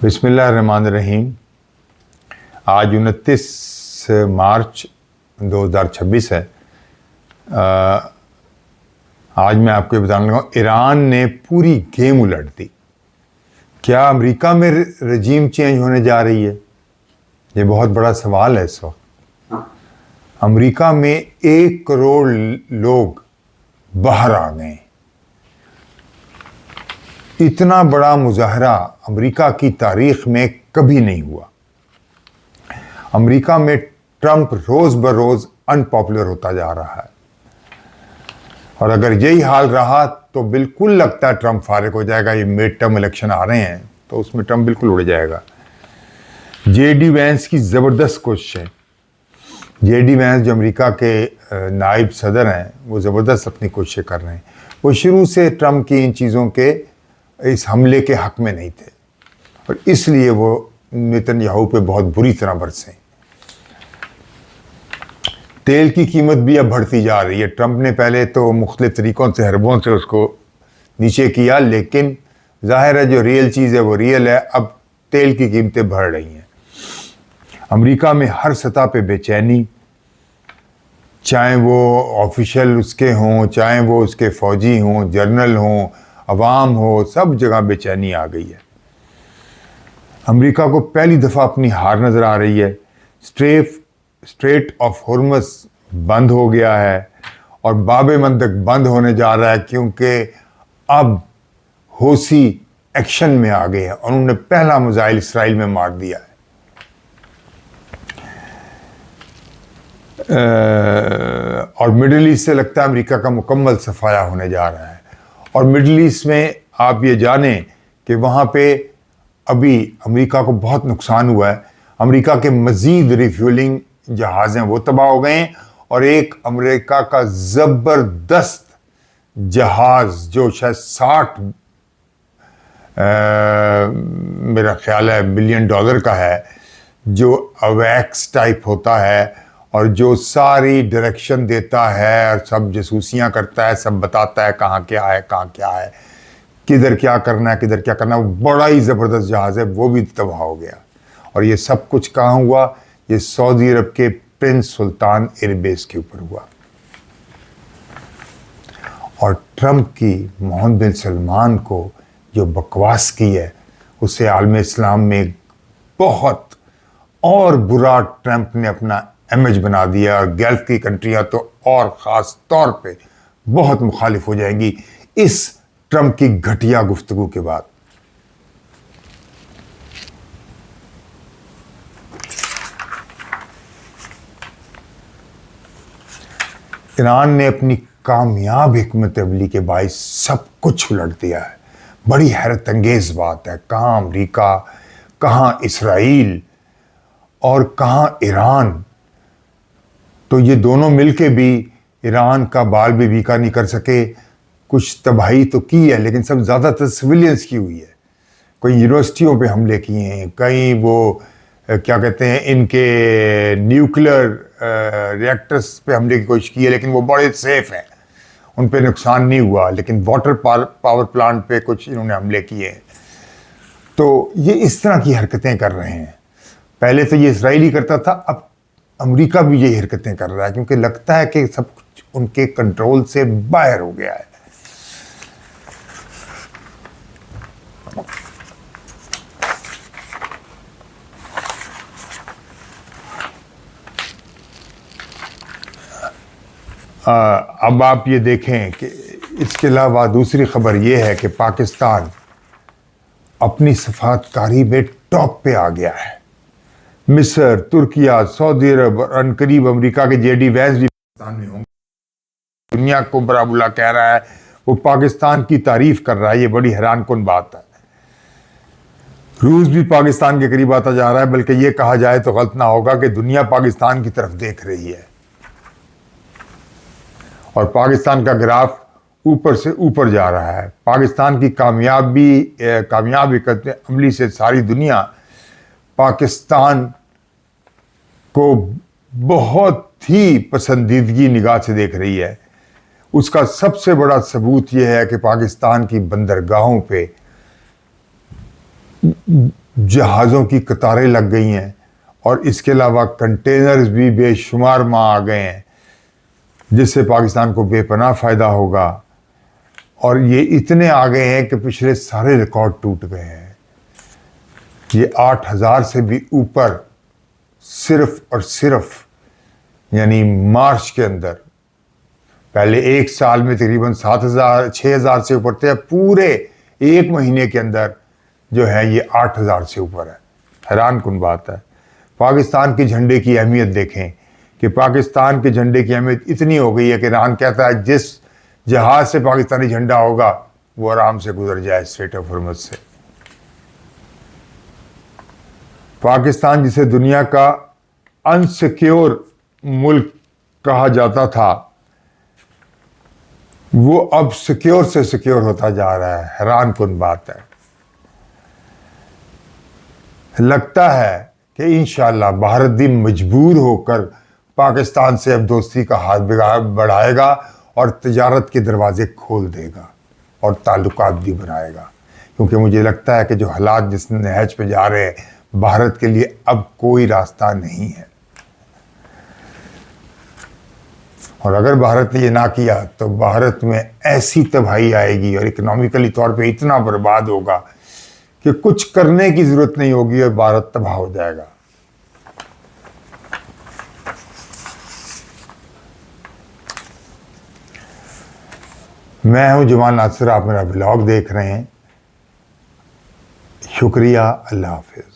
बिस्मिल्लाहिर्रहमानिर्रहीम। आज 29 मार्च 2026 है। आज मैं आपको बताने लगा, ईरान ने पूरी गेम उलट दी। क्या अमेरिका में रजीम चेंज होने जा रही है? ये बहुत बड़ा सवाल है इस वक्त। अमेरिका में 1 करोड़ लोग बाहर आ गए। इतना बड़ा मुजाहरा अमेरिका की तारीख में कभी नहीं हुआ। अमेरिका में ट्रंप रोज बरोज अनपॉपुलर होता जा रहा है और अगर यही हाल रहा तो बिल्कुल लगता है ट्रंप फारिग हो जाएगा। ये मिड टर्म इलेक्शन आ रहे हैं तो उसमें ट्रंप बिल्कुल उड़ जाएगा। जेडी वैंस की ज़बरदस्त कोशिश है। जेडी वैंस जो अमेरिका के नायब सदर हैं, वो ज़बरदस्त अपनी कोशिशें कर रहे हैं। वो शुरू से ट्रंप की इन चीज़ों के इस हमले के हक में नहीं थे और इसलिए वो नेतन्याहू पे बहुत बुरी तरह बरसे। तेल की कीमत भी अब बढ़ती जा रही है। ट्रंप ने पहले तो मुख्तलिफ तरीक़ों से, हरबों से उसको नीचे किया, लेकिन जाहिर है जो रियल चीज़ है वो रियल है। अब तेल की कीमतें बढ़ रही हैं। अमेरिका में हर सतह पे बेचैनी, चाहे वो ऑफिशियल उसके हों, चाहे वो उसके फ़ौजी हों, जर्नल हों, अवाम हो, सब जगह बेचैनी आ गई है। अमेरिका को पहली दफ़ा अपनी हार नज़र आ रही है। स्ट्रेट ऑफ हॉर्मस बंद हो गया है और बाबे मंदक बंद होने जा रहा है, क्योंकि अब हौसी एक्शन में आ गए हैं और उन्होंने पहला मिसाइल इसराइल में मार दिया है। और मिडिल ईस्ट से लगता है अमेरिका का मुकम्मल सफाया होने जा रहा है। और मिडिल ईस्ट में आप ये जानें कि वहाँ पे अभी अमेरिका को बहुत नुकसान हुआ है। अमेरिका के मज़ीद रिफ्यूलिंग जहाज़ हैं वो तबाह हो गए हैं और एक अमेरिका का ज़बरदस्त जहाज़ जो शायद 60 मेरा ख्याल है $1 बिलियन का है, जो अवैक्स टाइप होता है और जो सारी डायरेक्शन देता है और सब जासूसियाँ करता है, सब बताता है कहाँ क्या है, कहाँ क्या है, किधर क्या करना है, किधर क्या करना है। वो बड़ा ही ज़बरदस्त जहाज़ है, वो भी तबाह हो गया। और ये सब कुछ कहाँ हुआ? ये सऊदी अरब के प्रिंस सुल्तान एयरबेस के ऊपर हुआ। और ट्रंप की मोहम्मद बिन सलमान को जो बकवास की है, उससे आलम इस्लाम में बहुत और बुरा ट्रंप ने अपना इमेज बना दिया और गल्फ की कंट्रियां तो और ख़ास तौर पे बहुत मुखालिफ हो जाएंगी इस ट्रंप की घटिया गुफ्तगू के बाद। ईरान ने अपनी कामयाब हिकमत अमली के बाइस सब कुछ उलट दिया है। बड़ी हैरत अंगेज बात है। कहाँ अमेरिका, कहाँ इसराइल और कहाँ ईरान। तो ये दोनों मिलके भी ईरान का बाल भी बीका नहीं कर सके। कुछ तबाही तो की है, लेकिन सब ज़्यादातर सिविलियंस की हुई है। कोई यूनिवर्सिटियों पे हमले किए हैं, कहीं वो क्या कहते हैं, इनके न्यूक्लियर रिएक्टर्स पे हमले की कोशिश की है, लेकिन वो बड़े सेफ हैं, उन पे नुकसान नहीं हुआ। लेकिन वाटर पावर प्लांट पे कुछ इन्होंने हमले किए हैं। तो ये इस तरह की हरकतें कर रहे हैं। पहले तो ये इसराइली करता था, अब अमेरिका भी यही हरकतें कर रहा है, क्योंकि लगता है कि सब कुछ उनके कंट्रोल से बाहर हो गया है। अब आप ये देखें कि इसके अलावा दूसरी खबर ये है कि पाकिस्तान अपनी सफारतकारी में टॉप पे आ गया है। मिस्र, तुर्किया, सऊदी अरब और अनकरीब अमेरिका के जेडी वैंस भी पाकिस्तान में होंगे। दुनिया को बड़ा बुला कह रहा है, वो पाकिस्तान की तारीफ कर रहा है। ये बड़ी हैरान कुन बात है। रूस भी पाकिस्तान के करीब आता जा रहा है, बल्कि ये कहा जाए तो गलत ना होगा कि दुनिया पाकिस्तान की तरफ देख रही है और पाकिस्तान का ग्राफ ऊपर से ऊपर जा रहा है। पाकिस्तान की कामयाब हिकमत अमली से सारी दुनिया पाकिस्तान को बहुत ही पसंदीदगी निगाह से देख रही है। उसका सबसे बड़ा सबूत यह है कि पाकिस्तान की बंदरगाहों पे जहाज़ों की कतारें लग गई हैं और इसके अलावा कंटेनर्स भी बेशुमार माह आ गए हैं, जिससे पाकिस्तान को बेपनाह फ़ायदा होगा। और ये इतने आ गए हैं कि पिछले सारे रिकॉर्ड टूट गए हैं। ये 8,000 से भी ऊपर सिर्फ और सिर्फ यानी मार्च के अंदर, पहले एक साल में तकरीबन 7,000 6,000 से ऊपर थे, पूरे एक महीने के अंदर जो है ये 8,000 से ऊपर है। हैरान कुन बात है। पाकिस्तान के झंडे की अहमियत देखें कि पाकिस्तान के झंडे की अहमियत इतनी हो गई है कि ईरान कहता है जिस जहाज से पाकिस्तानी झंडा होगा वो आराम से गुजर जाए स्ट्रेट ऑफ हॉर्मुज़ से। पाकिस्तान जिसे दुनिया का अनसिक्योर मुल्क कहा जाता था, वो अब सिक्योर से सिक्योर होता जा रहा है। हैरान कुन बात है। लगता है कि इंशाअल्लाह भारत भी मजबूर होकर पाकिस्तान से अब दोस्ती का हाथ बढ़ाएगा और तिजारत के दरवाजे खोल देगा और ताल्लुकात भी बनाएगा, क्योंकि मुझे लगता है कि जो हालात जिस नहज पे जा रहे हैं, भारत के लिए अब कोई रास्ता नहीं है। और अगर भारत ने ये ना किया तो भारत में ऐसी तबाही आएगी और इकोनॉमिकली तौर पे इतना बर्बाद होगा कि कुछ करने की ज़रूरत नहीं होगी और भारत तबाह हो जाएगा। मैं हूं जमाल नासिर, आप मेरा ब्लॉग देख रहे हैं। शुक्रिया, अल्लाह हाफिज़।